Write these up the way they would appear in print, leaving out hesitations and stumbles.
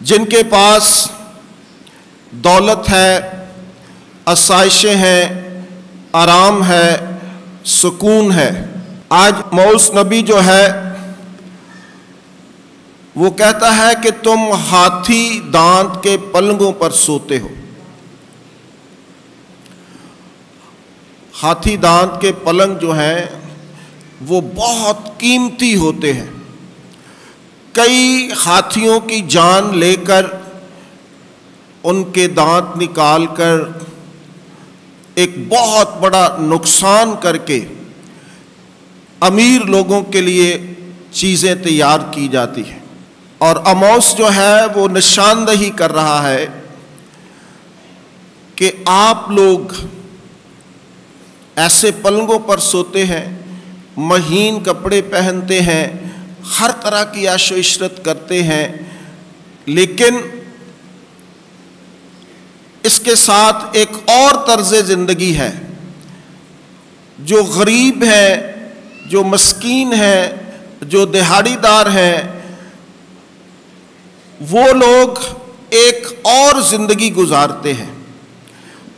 جن کے پاس دولت ہے، آسائشیں ہیں، آرام ہے، سکون ہے۔ آج موس نبی جو ہے وہ کہتا ہے کہ تم ہاتھی دانت کے پلنگوں پر سوتے ہو۔ ہاتھی دانت کے پلنگ جو ہیں وہ بہت قیمتی ہوتے ہیں، کئی ہاتھیوں کی جان لے کر ان کے دانت نکال کر ایک بہت بڑا نقصان کر کے امیر لوگوں کے لیے چیزیں تیار کی جاتی ہیں۔ اور آموس جو ہے وہ نشاندہی کر رہا ہے کہ آپ لوگ ایسے پلنگوں پر سوتے ہیں، مہین کپڑے پہنتے ہیں، ہر طرح کی عیش و عشرت کرتے ہیں، لیکن اس کے ساتھ ایک اور طرز زندگی ہے۔ جو غریب ہے، جو مسکین ہے، جو دہاڑی دار ہیں، وہ لوگ ایک اور زندگی گزارتے ہیں۔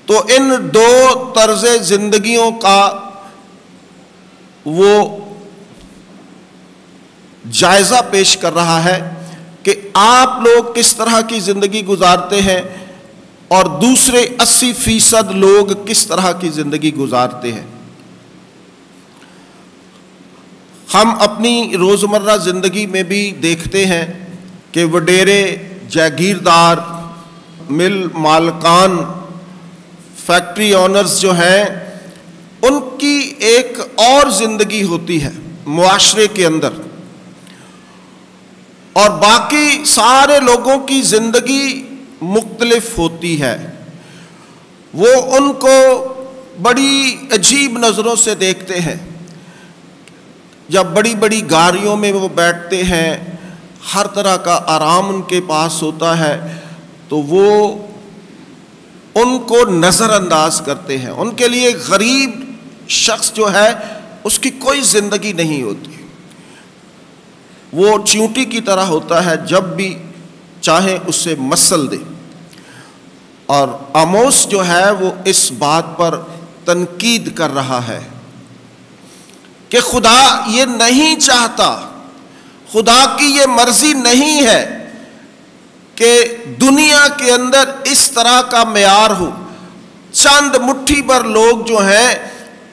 تو ان دو طرز زندگیوں کا وہ جائزہ پیش کر رہا ہے کہ آپ لوگ کس طرح کی زندگی گزارتے ہیں اور دوسرے 80% لوگ کس طرح کی زندگی گزارتے ہیں۔ ہم اپنی روزمرہ زندگی میں بھی دیکھتے ہیں کہ وڈیرے، جاگیردار، مل مالکان، فیکٹری آنرز جو ہیں، ان کی ایک اور زندگی ہوتی ہے معاشرے کے اندر، اور باقی سارے لوگوں کی زندگی مختلف ہوتی ہے۔ وہ ان کو بڑی عجیب نظروں سے دیکھتے ہیں۔ جب بڑی بڑی گاڑیوں میں وہ بیٹھتے ہیں، ہر طرح کا آرام ان کے پاس ہوتا ہے، تو وہ ان کو نظر انداز کرتے ہیں۔ ان کے لیے غریب شخص جو ہے اس کی کوئی زندگی نہیں ہوتی، وہ چیونٹی کی طرح ہوتا ہے، جب بھی چاہیں اس سے مسل دے۔ اور آموس جو ہے وہ اس بات پر تنقید کر رہا ہے کہ خدا یہ نہیں چاہتا، خدا کی یہ مرضی نہیں ہے کہ دنیا کے اندر اس طرح کا معیار ہو۔ چند مٹھی بھر لوگ جو ہیں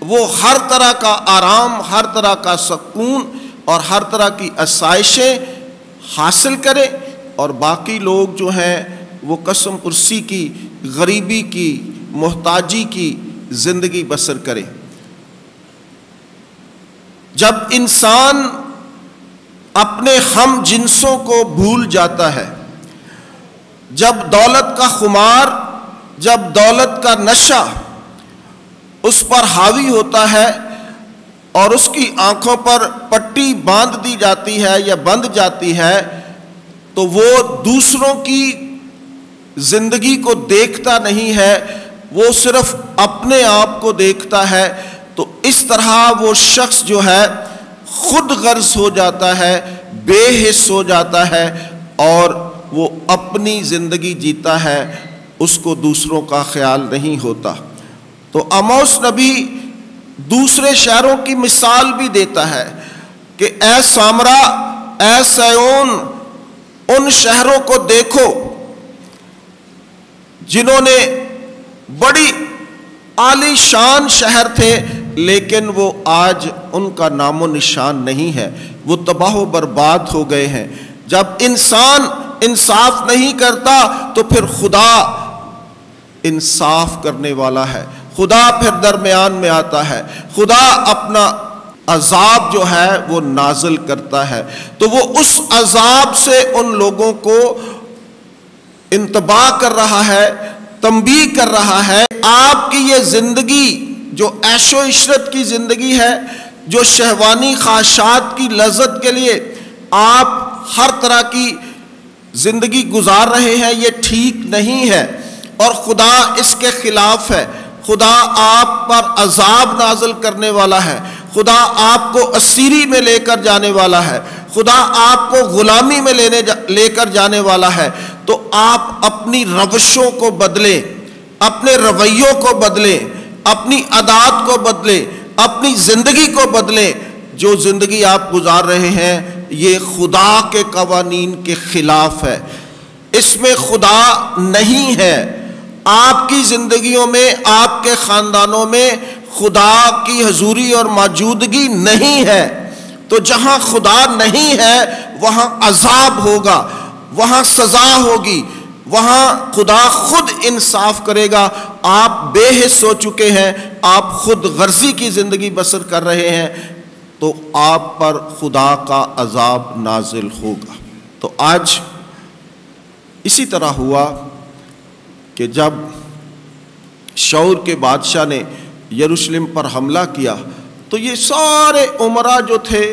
وہ ہر طرح کا آرام، ہر طرح کا سکون اور ہر طرح کی آسائشیں حاصل کریں، اور باقی لوگ جو ہیں وہ قسم پرسی کی، غریبی کی، محتاجی کی زندگی بسر کریں۔ جب انسان اپنے ہم جنسوں کو بھول جاتا ہے، جب دولت کا خمار، جب دولت کا نشہ اس پر حاوی ہوتا ہے اور اس کی آنکھوں پر پٹی باندھ دی جاتی ہے یا بند جاتی ہے، تو وہ دوسروں کی زندگی کو دیکھتا نہیں ہے، وہ صرف اپنے آپ کو دیکھتا ہے۔ تو اس طرح وہ شخص جو ہے خود غرض ہو جاتا ہے، بے حس ہو جاتا ہے، اور وہ اپنی زندگی جیتا ہے، اس کو دوسروں کا خیال نہیں ہوتا۔ تو آموس نبی دوسرے شہروں کی مثال بھی دیتا ہے کہ اے سامرا، اے سیون، ان شہروں کو دیکھو جنہوں نے بڑی عالی شان شہر تھے، لیکن وہ آج ان کا نام و نشان نہیں ہے، وہ تباہ و برباد ہو گئے ہیں۔ جب انسان انصاف نہیں کرتا تو پھر خدا انصاف کرنے والا ہے، خدا پھر درمیان میں آتا ہے، خدا اپنا عذاب جو ہے وہ نازل کرتا ہے۔ تو وہ اس عذاب سے ان لوگوں کو انتباہ کر رہا ہے، تنبیہ کر رہا ہے۔ آپ کی یہ زندگی جو عیش و عشرت کی زندگی ہے، جو شہوانی خواہشات کی لذت کے لیے آپ ہر طرح کی زندگی گزار رہے ہیں، یہ ٹھیک نہیں ہے، اور خدا اس کے خلاف ہے۔ خدا آپ پر عذاب نازل کرنے والا ہے، خدا آپ کو اسیری میں لے کر جانے والا ہے، خدا آپ کو غلامی میں لے کر جانے والا ہے۔ تو آپ اپنی روشوں کو بدلیں، اپنے رویوں کو بدلیں، اپنی عادات کو بدلیں، اپنی زندگی کو بدلیں۔ جو زندگی آپ گزار رہے ہیں یہ خدا کے قوانین کے خلاف ہے، اس میں خدا نہیں ہے۔ آپ کی زندگیوں میں، آپ کے خاندانوں میں خدا کی حضوری اور موجودگی نہیں ہے۔ تو جہاں خدا نہیں ہے وہاں عذاب ہوگا، وہاں سزا ہوگی، وہاں خدا خود انصاف کرے گا۔ آپ بے حس ہو چکے ہیں، آپ خود غرضی کی زندگی بسر کر رہے ہیں، تو آپ پر خدا کا عذاب نازل ہوگا۔ تو آج اسی طرح ہوا کہ جب شور کے بادشاہ نے یروشلم پر حملہ کیا تو یہ سارے امراء جو تھے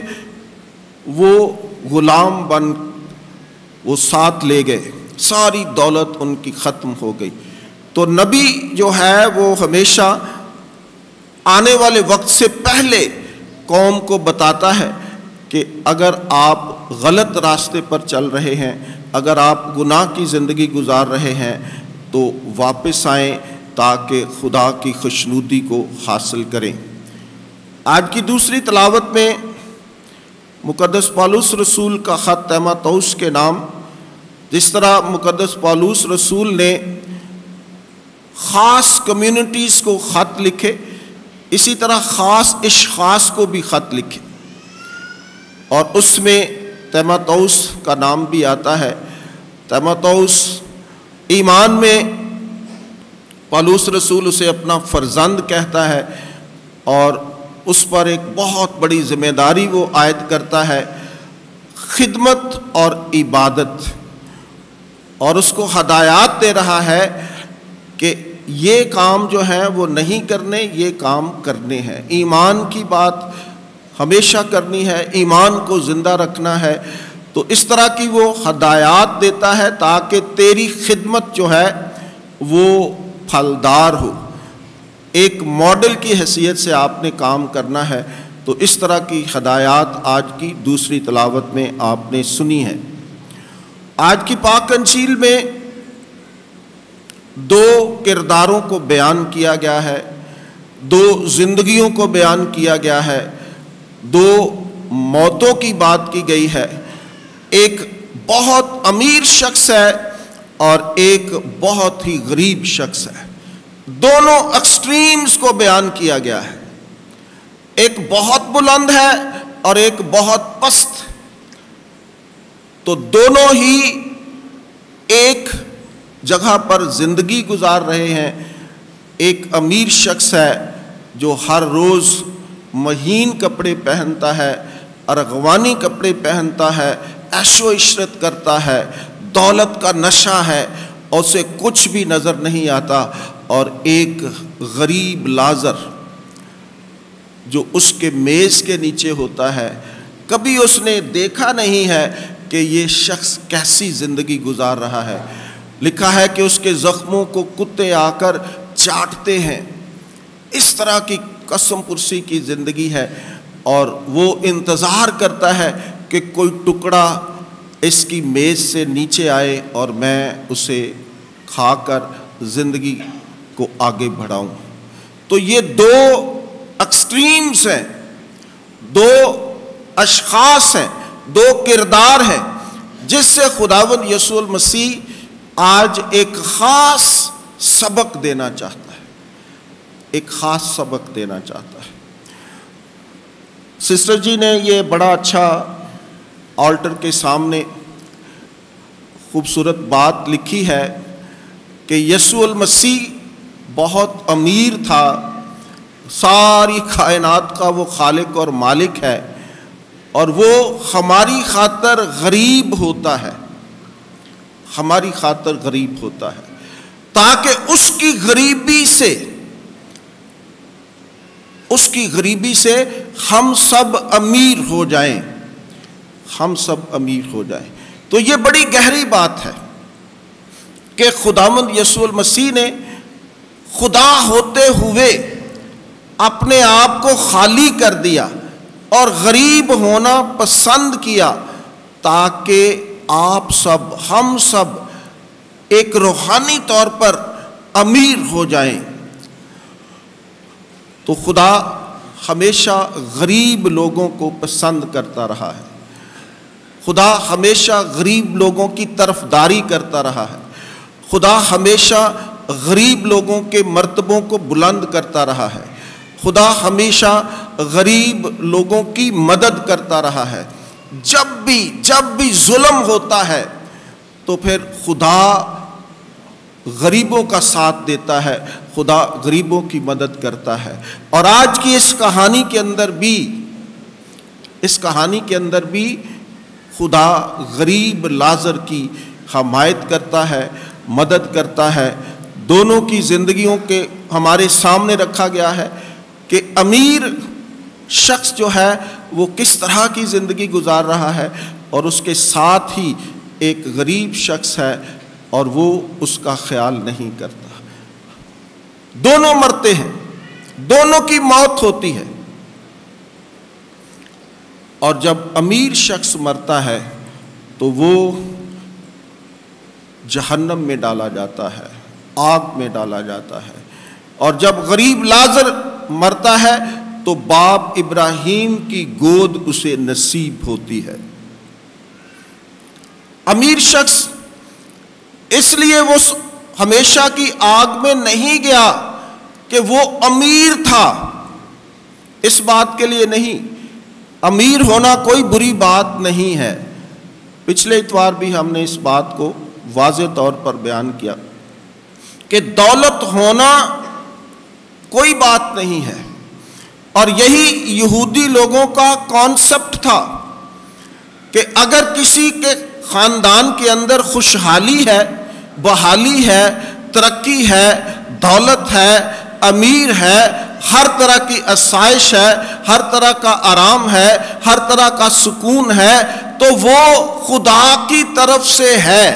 وہ غلام بن وہ ساتھ لے گئے، ساری دولت ان کی ختم ہو گئی۔ تو نبی جو ہے وہ ہمیشہ آنے والے وقت سے پہلے قوم کو بتاتا ہے کہ اگر آپ غلط راستے پر چل رہے ہیں، اگر آپ گناہ کی زندگی گزار رہے ہیں تو واپس آئیں تاکہ خدا کی خوشنودی کو حاصل کریں۔ آج کی دوسری تلاوت میں مقدس پالوس رسول کا خط تیموتھوس کے نام، جس طرح مقدس پالوس رسول نے خاص کمیونٹیز کو خط لکھے، اسی طرح خاص اشخاص کو بھی خط لکھے، اور اس میں تیموتھوس کا نام بھی آتا ہے۔ تیموتھوس ایمان میں پالوس رسول اسے اپنا فرزند کہتا ہے، اور اس پر ایک بہت بڑی ذمہ داری وہ عائد کرتا ہے، خدمت اور عبادت، اور اس کو ہدایات دے رہا ہے کہ یہ کام جو ہے وہ نہیں کرنے، یہ کام کرنے ہیں۔ ایمان کی بات ہمیشہ کرنی ہے، ایمان کو زندہ رکھنا ہے۔ تو اس طرح کی وہ ہدایات دیتا ہے تاکہ تیری خدمت جو ہے وہ پھلدار ہو، ایک ماڈل کی حیثیت سے آپ نے کام کرنا ہے۔ تو اس طرح کی ہدایات آج کی دوسری تلاوت میں آپ نے سنی ہے۔ آج کی پاک انجیل میں دو کرداروں کو بیان کیا گیا ہے، دو زندگیوں کو بیان کیا گیا ہے، دو موتوں کی بات کی گئی ہے۔ ایک بہت امیر شخص ہے اور ایک بہت ہی غریب شخص ہے۔ دونوں ایکسٹریمز کو بیان کیا گیا ہے، ایک بہت بلند ہے اور ایک بہت پست۔ تو دونوں ہی ایک جگہ پر زندگی گزار رہے ہیں۔ ایک امیر شخص ہے جو ہر روز مہین کپڑے پہنتا ہے، ارغوانی کپڑے پہنتا ہے، عیش و عشرت کرتا ہے، دولت کا نشہ ہے اور اسے کچھ بھی نظر نہیں آتا۔ اور ایک غریب لازر جو اس کے میز کے نیچے ہوتا ہے، کبھی اس نے دیکھا نہیں ہے کہ یہ شخص کیسی زندگی گزار رہا ہے۔ لکھا ہے کہ اس کے زخموں کو کتے آ کر چاٹتے ہیں۔ اس طرح کی قسم پرسی کی زندگی ہے، اور وہ انتظار کرتا ہے کہ کوئی ٹکڑا اس کی میز سے نیچے آئے اور میں اسے کھا کر زندگی کو آگے بڑھاؤں۔ تو یہ دو ایکسٹریمز ہیں، دو اشخاص ہیں، دو کردار ہیں، جس سے خداوند یسوع المسیح آج ایک خاص سبق دینا چاہتا ہے، ایک خاص سبق دینا چاہتا ہے۔ سسٹر جی نے یہ بڑا اچھا آلٹر کے سامنے خوبصورت بات لکھی ہے کہ یسوع المسیح بہت امیر تھا، ساری کائنات کا وہ خالق اور مالک ہے، اور وہ ہماری خاطر غریب ہوتا ہے، ہماری خاطر غریب ہوتا ہے، تاکہ اس کی غریبی سے ہم سب امیر ہو جائیں، ہم سب امیر ہو جائیں۔ تو یہ بڑی گہری بات ہے کہ خداوند یسوع المسیح نے خدا ہوتے ہوئے اپنے آپ کو خالی کر دیا اور غریب ہونا پسند کیا، تاکہ آپ سب، ہم سب ایک روحانی طور پر امیر ہو جائیں، تو خدا ہمیشہ غریب لوگوں کو پسند کرتا رہا ہے، خدا ہمیشہ غریب لوگوں کی طرفداری کرتا رہا ہے، خدا ہمیشہ غریب لوگوں کے مرتبوں کو بلند کرتا رہا ہے، خدا ہمیشہ غریب لوگوں کی مدد کرتا رہا ہے۔ جب بھی ظلم ہوتا ہے تو پھر خدا غریبوں کا ساتھ دیتا ہے، خدا غریبوں کی مدد کرتا ہے۔ اور آج کی اس کہانی کے اندر بھی خدا غریب لازر کی حمایت کرتا ہے، مدد کرتا ہے۔ دونوں کی زندگیوں کے ہمارے سامنے رکھا گیا ہے کہ امیر شخص جو ہے وہ کس طرح کی زندگی گزار رہا ہے، اور اس کے ساتھ ہی ایک غریب شخص ہے اور وہ اس کا خیال نہیں کرتا۔ دونوں مرتے ہیں، دونوں کی موت ہوتی ہے، اور جب امیر شخص مرتا ہے تو وہ جہنم میں ڈالا جاتا ہے، آگ میں ڈالا جاتا ہے، اور جب غریب لازر مرتا ہے تو باپ ابراہیم کی گود اسے نصیب ہوتی ہے۔ امیر شخص اس لیے وہ ہمیشہ کی آگ میں نہیں گیا کہ وہ امیر تھا، اس بات کے لیے نہیں۔ امیر ہونا کوئی بری بات نہیں ہے، پچھلے اتوار بھی ہم نے اس بات کو واضح طور پر بیان کیا کہ دولت ہونا کوئی بات نہیں ہے، اور یہی یہودی لوگوں کا کانسیپٹ تھا کہ اگر کسی کے خاندان کے اندر خوشحالی ہے، بحالی ہے، ترقی ہے، دولت ہے، امیر ہے، ہر طرح کی آسائش ہے، ہر طرح کا آرام ہے، ہر طرح کا سکون ہے، تو وہ خدا کی طرف سے ہے۔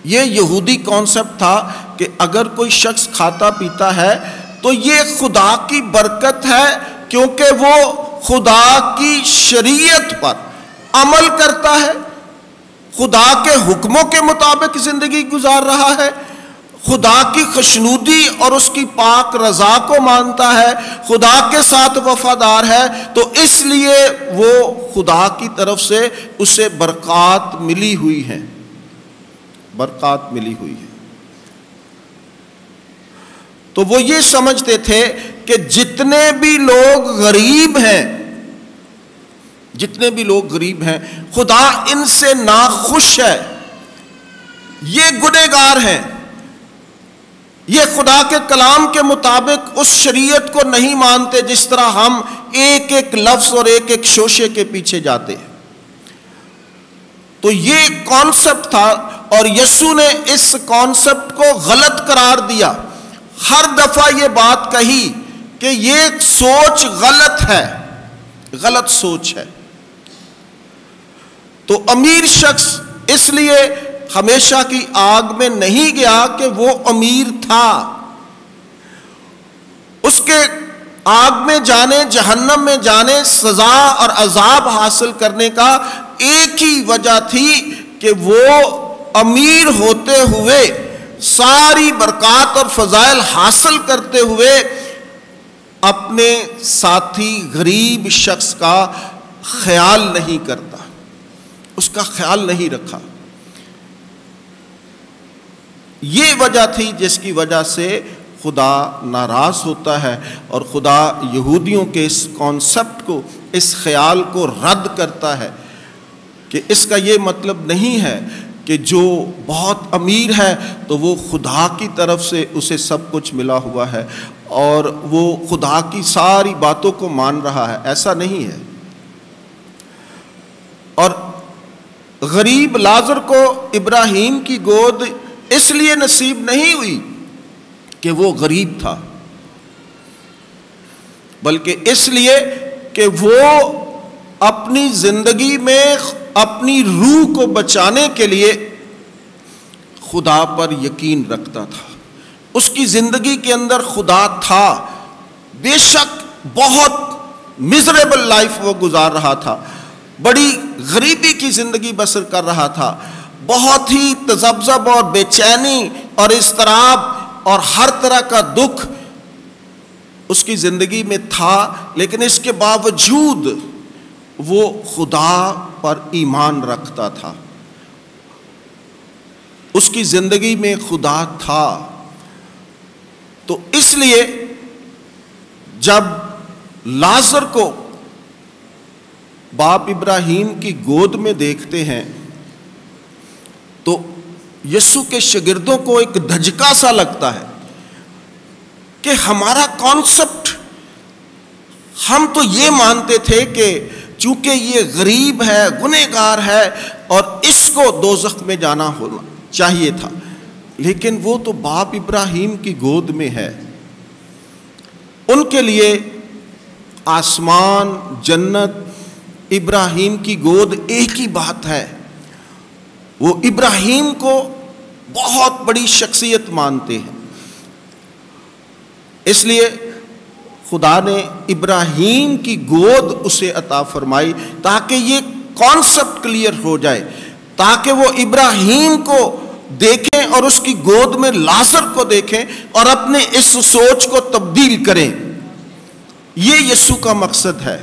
یہ یہودی کانسیپٹ تھا کہ اگر کوئی شخص کھاتا پیتا ہے تو یہ خدا کی برکت ہے، کیونکہ وہ خدا کی شریعت پر عمل کرتا ہے، خدا کے حکموں کے مطابق زندگی گزار رہا ہے، خدا کی خوشنودی اور اس کی پاک رضا کو مانتا ہے، خدا کے ساتھ وفادار ہے، تو اس لیے وہ خدا کی طرف سے اسے برکات ملی ہوئی ہے، برکات ملی ہوئی ہے۔ تو وہ یہ سمجھتے تھے کہ جتنے بھی لوگ غریب ہیں خدا ان سے ناخوش ہے، یہ گنہگار ہیں، یہ خدا کے کلام کے مطابق اس شریعت کو نہیں مانتے جس طرح ہم ایک ایک لفظ اور ایک ایک شوشے کے پیچھے جاتے ہیں۔ تو یہ کانسیپٹ تھا، اور یسوع نے اس کانسیپٹ کو غلط قرار دیا، ہر دفعہ یہ بات کہی کہ یہ سوچ غلط ہے، غلط سوچ ہے۔ تو امیر شخص اس لیے ہمیشہ کی آگ میں نہیں گیا کہ وہ امیر تھا، اس کے آگ میں جانے، جہنم میں جانے، سزا اور عذاب حاصل کرنے کا ایک ہی وجہ تھی کہ وہ امیر ہوتے ہوئے، ساری برکات اور فضائل حاصل کرتے ہوئے اپنے ساتھی غریب شخص کا خیال نہیں کرتا، اس کا خیال نہیں رکھا۔ یہ وجہ تھی جس کی وجہ سے خدا ناراض ہوتا ہے، اور خدا یہودیوں کے اس کانسیپٹ کو، اس خیال کو رد کرتا ہے کہ اس کا یہ مطلب نہیں ہے کہ جو بہت امیر ہے تو وہ خدا کی طرف سے اسے سب کچھ ملا ہوا ہے اور وہ خدا کی ساری باتوں کو مان رہا ہے، ایسا نہیں ہے۔ اور غریب لازر کو ابراہیم کی گود اس لیے نصیب نہیں ہوئی کہ وہ غریب تھا، بلکہ اس لیے کہ وہ اپنی زندگی میں اپنی روح کو بچانے کے لیے خدا پر یقین رکھتا تھا۔ اس کی زندگی کے اندر خدا تھا، بے شک بہت میزریبل لائف وہ گزار رہا تھا، بڑی غریبی کی زندگی بسر کر رہا تھا، بہت ہی تذبذب اور بے چینی اور اضطراب اور ہر طرح کا دکھ اس کی زندگی میں تھا، لیکن اس کے باوجود وہ خدا پر ایمان رکھتا تھا، اس کی زندگی میں خدا تھا۔ تو اس لیے جب لازر کو باپ ابراہیم کی گود میں دیکھتے ہیں تو یسوع کے شاگردوں کو ایک دھچکا سا لگتا ہے کہ ہمارا کانسیپٹ، ہم تو یہ مانتے تھے کہ چونکہ یہ غریب ہے، گنہگار ہے اور اس کو دوزخ میں جانا ہونا چاہیے تھا، لیکن وہ تو باپ ابراہیم کی گود میں ہے۔ ان کے لیے آسمان، جنت، ابراہیم کی گود ایک ہی بات ہے۔ وہ ابراہیم کو بہت بڑی شخصیت مانتے ہیں، اس لیے خدا نے ابراہیم کی گود اسے عطا فرمائی تاکہ یہ کانسیپٹ کلیئر ہو جائے، تاکہ وہ ابراہیم کو دیکھیں اور اس کی گود میں لازر کو دیکھیں اور اپنے اس سوچ کو تبدیل کریں۔ یہ یسوع کا مقصد ہے،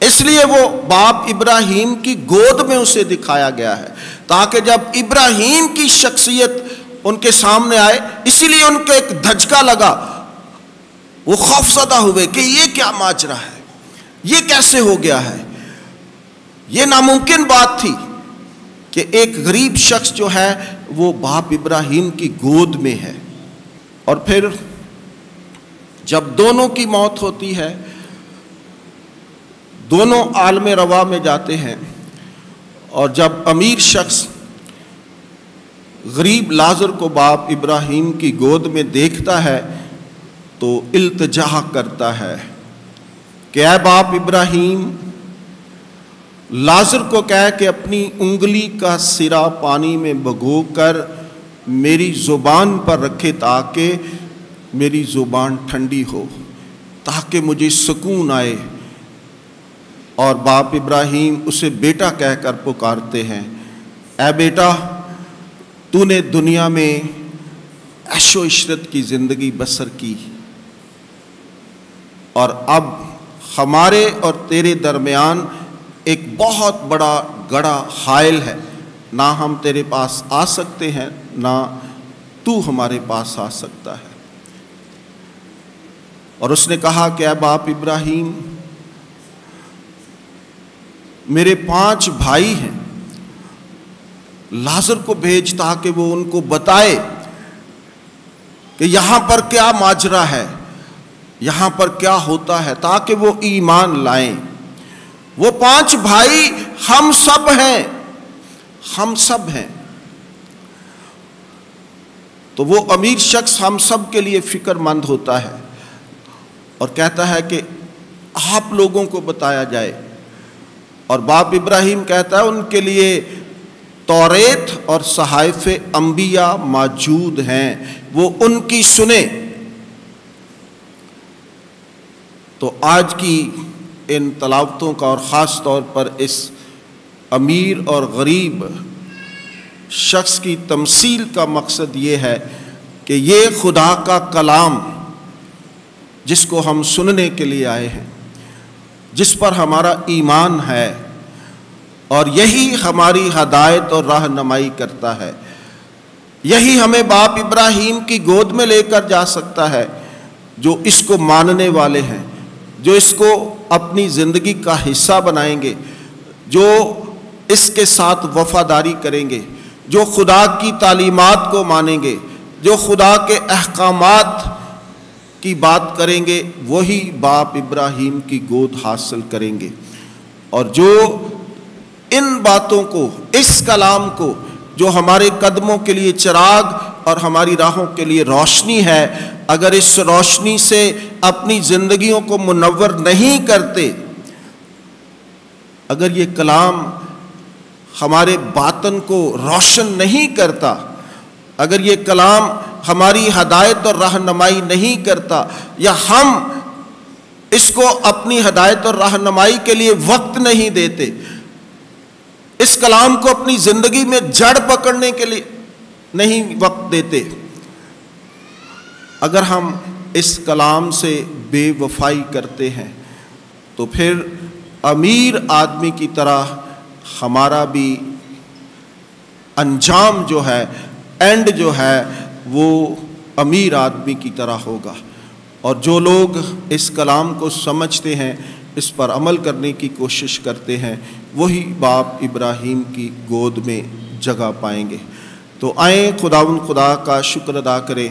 اس لیے وہ باپ ابراہیم کی گود میں اسے دکھایا گیا ہے، تاکہ جب ابراہیم کی شخصیت ان کے سامنے آئے، اسی لیے ان کو ایک دھچکا لگا، وہ خوفزدہ ہوئے کہ یہ کیا ماجرا ہے، یہ کیسے ہو گیا ہے۔ یہ ناممکن بات تھی کہ ایک غریب شخص جو ہے وہ باپ ابراہیم کی گود میں ہے۔ اور پھر جب دونوں کی موت ہوتی ہے، دونوں عالم روا میں جاتے ہیں، اور جب امیر شخص غریب لازر کو باپ ابراہیم کی گود میں دیکھتا ہے تو التجا کرتا ہے کہ اے باپ ابراہیم، لازر کو کہہ کہ اپنی انگلی کا سرا پانی میں بھگو کر میری زبان پر رکھے تاکہ میری زبان ٹھنڈی ہو، تاکہ مجھے سکون آئے۔ اور باپ ابراہیم اسے بیٹا کہہ کر پکارتے ہیں، اے بیٹا، تو نے دنیا میں عیش و عشرت کی زندگی بسر کی، اور اب ہمارے اور تیرے درمیان ایک بہت بڑا گڑھا حائل ہے، نہ ہم تیرے پاس آ سکتے ہیں نہ تو ہمارے پاس آ سکتا ہے۔ اور اس نے کہا کہ اے باپ ابراہیم، میرے 5 بھائی ہیں، لازر کو بھیج تاکہ وہ ان کو بتائے کہ یہاں پر کیا ماجرا ہے، یہاں پر کیا ہوتا ہے، تاکہ وہ ایمان لائیں۔ وہ 5 بھائی ہم سب ہیں، ہم سب ہیں۔ تو وہ امیر شخص ہم سب کے لیے فکر مند ہوتا ہے اور کہتا ہے کہ آپ لوگوں کو بتایا جائے۔ اور باپ ابراہیم کہتا ہے ان کے لیے توریت اور صحائف انبیاء موجود ہیں، وہ ان کی سنیں۔ تو آج کی ان تلاوتوں کا اور خاص طور پر اس امیر اور غریب شخص کی تمثیل کا مقصد یہ ہے کہ یہ خدا کا کلام جس کو ہم سننے کے لیے آئے ہیں، جس پر ہمارا ایمان ہے، اور یہی ہماری ہدایت اور رہنمائی کرتا ہے، یہی ہمیں باپ ابراہیم کی گود میں لے کر جا سکتا ہے، جو اس کو ماننے والے ہیں، جو اس کو اپنی زندگی کا حصہ بنائیں گے، جو اس کے ساتھ وفاداری کریں گے، جو خدا کی تعلیمات کو مانیں گے، جو خدا کے احکامات کی بات کریں گے، وہی باپ ابراہیم کی گود حاصل کریں گے۔ اور جو ان باتوں کو، اس کلام کو، جو ہمارے قدموں کے لیے چراغ اور ہماری راہوں کے لیے روشنی ہے، اگر اس روشنی سے اپنی زندگیوں کو منور نہیں کرتے، اگر یہ کلام ہمارے باطن کو روشن نہیں کرتا، اگر یہ کلام ہماری ہدایت اور رہنمائی نہیں کرتا، یا ہم اس کو اپنی ہدایت اور رہنمائی کے لیے وقت نہیں دیتے، اس کلام کو اپنی زندگی میں جڑ پکڑنے کے لیے نہیں وقت دیتے، اگر ہم اس کلام سے بے وفائی کرتے ہیں تو پھر امیر آدمی کی طرح ہمارا بھی انجام جو ہے، اینڈ جو ہے، وہ امیر آدمی کی طرح ہوگا۔ اور جو لوگ اس کلام کو سمجھتے ہیں، اس پر عمل کرنے کی کوشش کرتے ہیں، وہی باپ ابراہیم کی گود میں جگہ پائیں گے۔ تو آئیں خداوند خدا کا شکر ادا کریں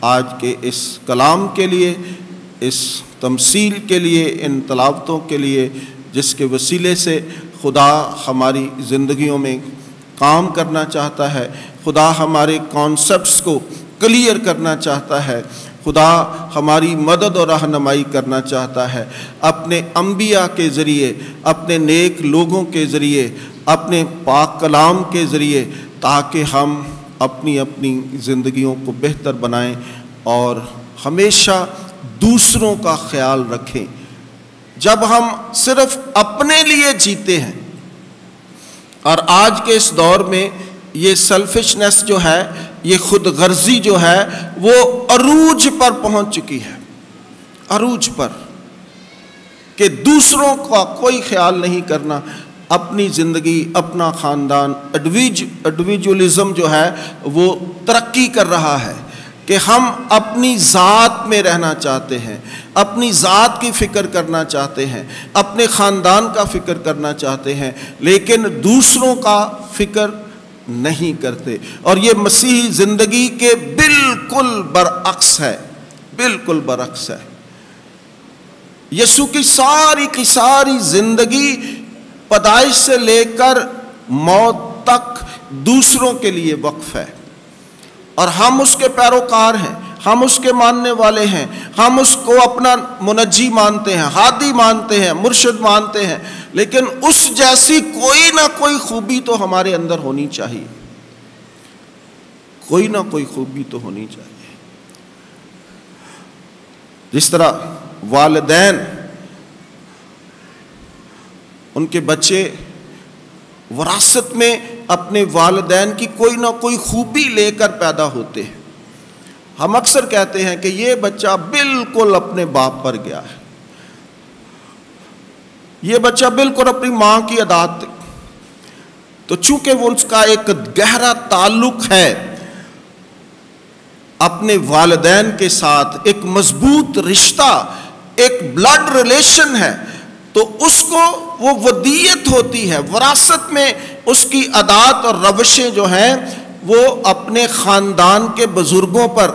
آج کے اس کلام کے لیے، اس تمثیل کے لیے، ان تلاوتوں کے لیے، جس کے وسیلے سے خدا ہماری زندگیوں میں کام کرنا چاہتا ہے، خدا ہمارے کانسیپٹس کو کلیئر کرنا چاہتا ہے، خدا ہماری مدد اور رہنمائی کرنا چاہتا ہے اپنے انبیاء کے ذریعے، اپنے نیک لوگوں کے ذریعے، اپنے پاک کلام کے ذریعے، تاکہ ہم اپنی زندگیوں کو بہتر بنائیں اور ہمیشہ دوسروں کا خیال رکھیں۔ جب ہم صرف اپنے لیے جیتے ہیں، اور آج کے اس دور میں یہ سیلفشنس جو ہے، یہ خود غرضی جو ہے، وہ عروج پر پہنچ چکی ہے، عروج پر، کہ دوسروں کا کوئی خیال نہیں کرنا، اپنی زندگی، اپنا خاندان، انڈیویجولزم جو ہے وہ ترقی کر رہا ہے کہ ہم اپنی ذات میں رہنا چاہتے ہیں، اپنی ذات کی فکر کرنا چاہتے ہیں، اپنے خاندان کا فکر کرنا چاہتے ہیں، لیکن دوسروں کا فکر نہیں کرتے۔ اور یہ مسیحی زندگی کے بالکل برعکس ہے، بالکل برعکس ہے۔ یسوع کی ساری زندگی پیدائش سے لے کر موت تک دوسروں کے لیے وقف ہے، اور ہم اس کے پیروکار ہیں، ہم اس کے ماننے والے ہیں، ہم اس کو اپنا منجی مانتے ہیں، ہادی مانتے ہیں، مرشد مانتے ہیں، لیکن اس جیسی کوئی نہ کوئی خوبی تو ہمارے اندر ہونی چاہیے، کوئی نہ کوئی خوبی تو ہونی چاہیے۔ جس طرح والدین ان کے بچے وراثت میں اپنے والدین کی کوئی نہ کوئی خوبی لے کر پیدا ہوتے ہیں، ہم اکثر کہتے ہیں کہ یہ بچہ بالکل اپنے باپ پر گیا ہے، یہ بچہ بالکل اپنی ماں کی عادات، تو چونکہ وہ اس کا ایک گہرا تعلق ہے اپنے والدین کے ساتھ، ایک مضبوط رشتہ، ایک بلڈ ریلیشن ہے، تو اس کو وہ ودیت ہوتی ہے، وراثت میں اس کی عادات اور روشیں جو ہیں وہ اپنے خاندان کے بزرگوں پر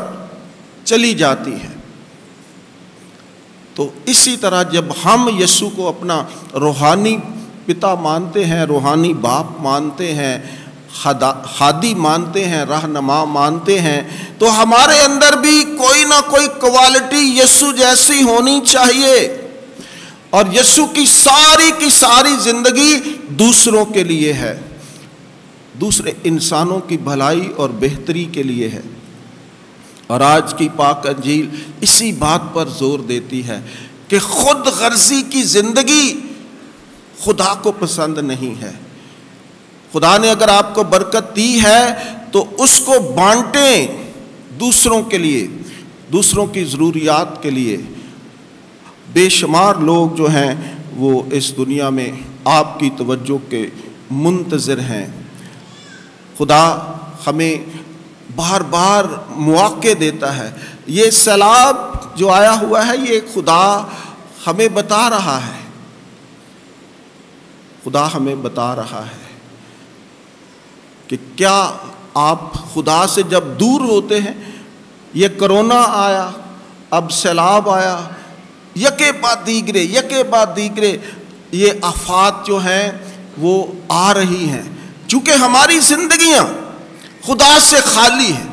چلی جاتی ہیں۔ تو اسی طرح جب ہم یسوع کو اپنا روحانی پتا مانتے ہیں، روحانی باپ مانتے ہیں، ہادی مانتے ہیں، رہنما مانتے ہیں، تو ہمارے اندر بھی کوئی نہ کوئی کوالٹی یسوع جیسی ہونی چاہیے، اور یسوع کی ساری زندگی دوسروں کے لیے ہے، دوسرے انسانوں کی بھلائی اور بہتری کے لیے ہے۔ اور آج کی پاک انجیل اسی بات پر زور دیتی ہے کہ خود غرضی کی زندگی خدا کو پسند نہیں ہے۔ خدا نے اگر آپ کو برکت دی ہے تو اس کو بانٹیں دوسروں کے لیے، دوسروں کی ضروریات کے لیے۔ بے شمار لوگ جو ہیں وہ اس دنیا میں آپ کی توجہ کے منتظر ہیں۔ خدا ہمیں بار بار مواقع دیتا ہے۔ یہ سیلاب جو آیا ہوا ہے، یہ خدا ہمیں بتا رہا ہے، خدا ہمیں بتا رہا ہے کہ کیا آپ خدا سے جب دور ہوتے ہیں، یہ کرونا آیا، اب سیلاب آیا، یکے بعد دیگرے یہ آفات جو ہیں وہ آ رہی ہیں، چونکہ ہماری زندگیاں خدا سے خالی ہیں،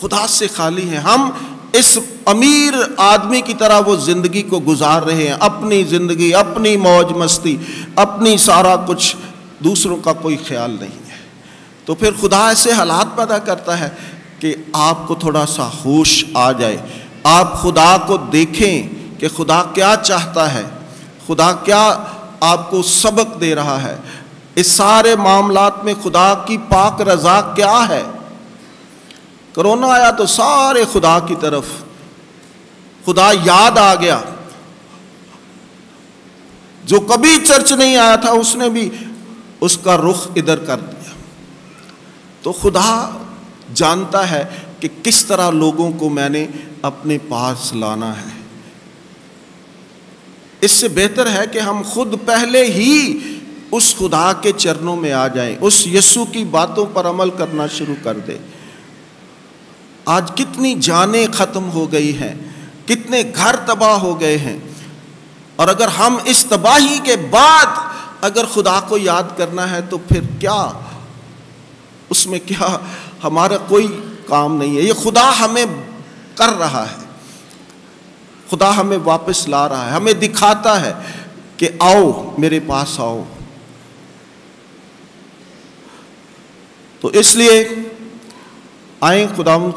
خدا سے خالی ہیں۔ ہم اس امیر آدمی کی طرح وہ زندگی کو گزار رہے ہیں، اپنی زندگی، اپنی موج مستی، اپنی سارا کچھ، دوسروں کا کوئی خیال نہیں ہے۔ تو پھر خدا ایسے حالات پیدا کرتا ہے کہ آپ کو تھوڑا سا ہوش آ جائے، آپ خدا کو دیکھیں کہ خدا کیا چاہتا ہے، خدا کیا آپ کو سبق دے رہا ہے۔ اس سارے معاملات میں خدا کی پاک رضا کیا ہے؟ کرونا آیا تو سارے خدا کی طرف خدا یاد آ گیا۔ جو کبھی چرچ نہیں آیا تھا اس نے بھی اس کا رخ ادھر کر دیا۔ تو خدا جانتا ہے کہ کس طرح لوگوں کو میں نے اپنے پاس لانا ہے۔ اس سے بہتر ہے کہ ہم خود پہلے ہی اس خدا کے چرنوں میں آ جائیں، اس یسوع کی باتوں پر عمل کرنا شروع کر دیں۔ آج کتنی جانیں ختم ہو گئی ہیں، کتنے گھر تباہ ہو گئے ہیں، اور اگر ہم اس تباہی کے بعد اگر خدا کو یاد کرنا ہے تو پھر کیا اس میں کیا ہمارا کوئی کام نہیں ہے۔ یہ خدا ہمیں کر رہا ہے، خدا ہمیں واپس لا رہا ہے، ہمیں دکھاتا ہے کہ آؤ میرے پاس آؤ۔ تو اس لیے آئیں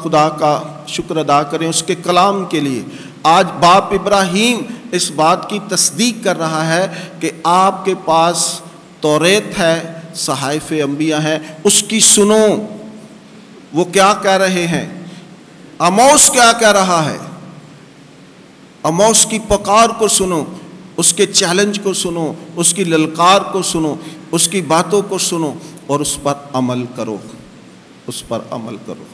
خدا کا شکر ادا کریں اس کے کلام کے لیے۔ آج باپ ابراہیم اس بات کی تصدیق کر رہا ہے کہ آپ کے پاس توریت ہے، صحائف انبیاء ہیں، اس کی سنو۔ وہ کیا کہہ رہے ہیں؟ آموس کیا کہہ رہا ہے؟ آموس کی پکار کو سنو، اس کے چیلنج کو سنو، اس کی للکار کو سنو، اس کی باتوں کو سنو اور اس پر عمل کرو، اس پر عمل کرو۔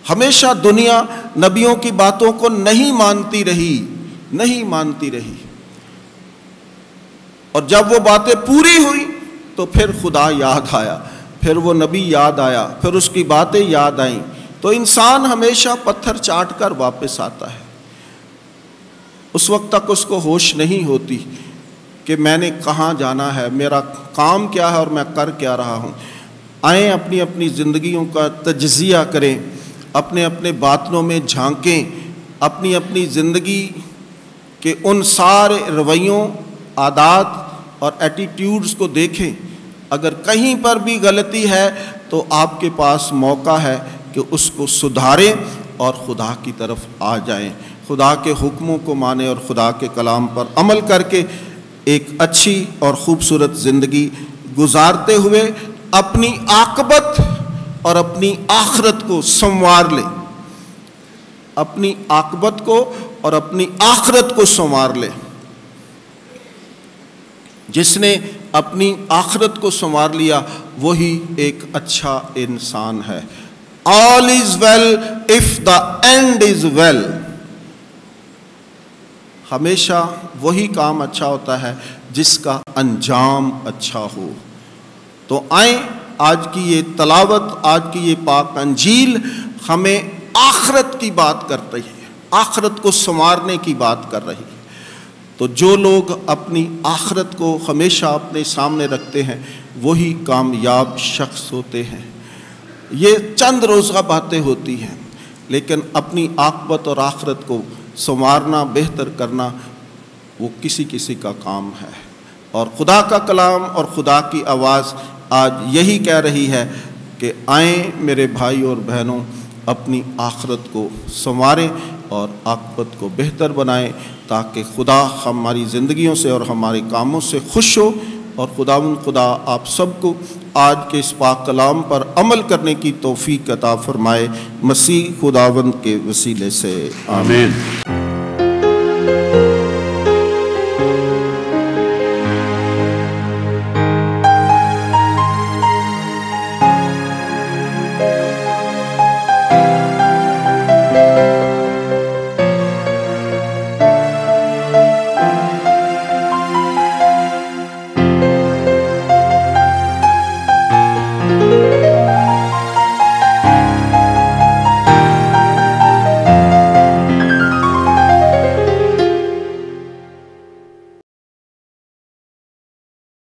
ہمیشہ دنیا نبیوں کی باتوں کو نہیں مانتی رہی، اور جب وہ باتیں پوری ہوئی تو پھر خدا یاد آیا، پھر وہ نبی یاد آیا، پھر اس کی باتیں یاد آئیں، تو انسان ہمیشہ پتھر چاٹ کر واپس آتا ہے۔ اس وقت تک اس کو ہوش نہیں ہوتی کہ میں نے کہاں جانا ہے، میرا کام کیا ہے اور میں کر کیا رہا ہوں۔ آئیں اپنی اپنی زندگیوں کا تجزیہ کریں، اپنے اپنے باطنوں میں جھانکیں، اپنی اپنی زندگی کے ان سارے رویوں، عادات اور ایٹیٹیوڈز کو دیکھیں۔ اگر کہیں پر بھی غلطی ہے تو آپ کے پاس موقع ہے کہ اس کو سدھاریں اور خدا کی طرف آ جائیں، خدا کے حکموں کو مانیں اور خدا کے کلام پر عمل کر کے ایک اچھی اور خوبصورت زندگی گزارتے ہوئے اپنی عاقبت اور اپنی آخرت کو سنوار لیں، اپنی عاقبت کو اور اپنی آخرت کو سنوار لیں۔ جس نے اپنی آخرت کو سنوار لیا وہی ایک اچھا انسان ہے۔ All is well if the end is well۔ ہمیشہ وہی کام اچھا ہوتا ہے جس کا انجام اچھا ہو۔ تو آئیں، آج کی یہ تلاوت، آج کی یہ پاک انجیل ہمیں آخرت کی بات کر رہی ہے، آخرت کو سنوارنے کی بات کر رہی ہے۔ تو جو لوگ اپنی آخرت کو ہمیشہ اپنے سامنے رکھتے ہیں وہی کامیاب شخص ہوتے ہیں۔ یہ چند روزہ باتیں ہوتی ہیں، لیکن اپنی عاقبت اور آخرت کو سنوارنا، بہتر کرنا وہ کسی کسی کا کام ہے۔ اور خدا کا کلام اور خدا کی آواز آج یہی کہہ رہی ہے کہ آئیں میرے بھائی اور بہنوں، اپنی آخرت کو سنواریں اور عاقبت کو بہتر بنائیں، تاکہ خدا ہماری زندگیوں سے اور ہمارے کاموں سے خوش ہو، اور خدا آپ سب کو آج کے اس پاک کلام پر عمل کرنے کی توفیق عطا فرمائے، مسیح خداوند کے وسیلے سے آمین۔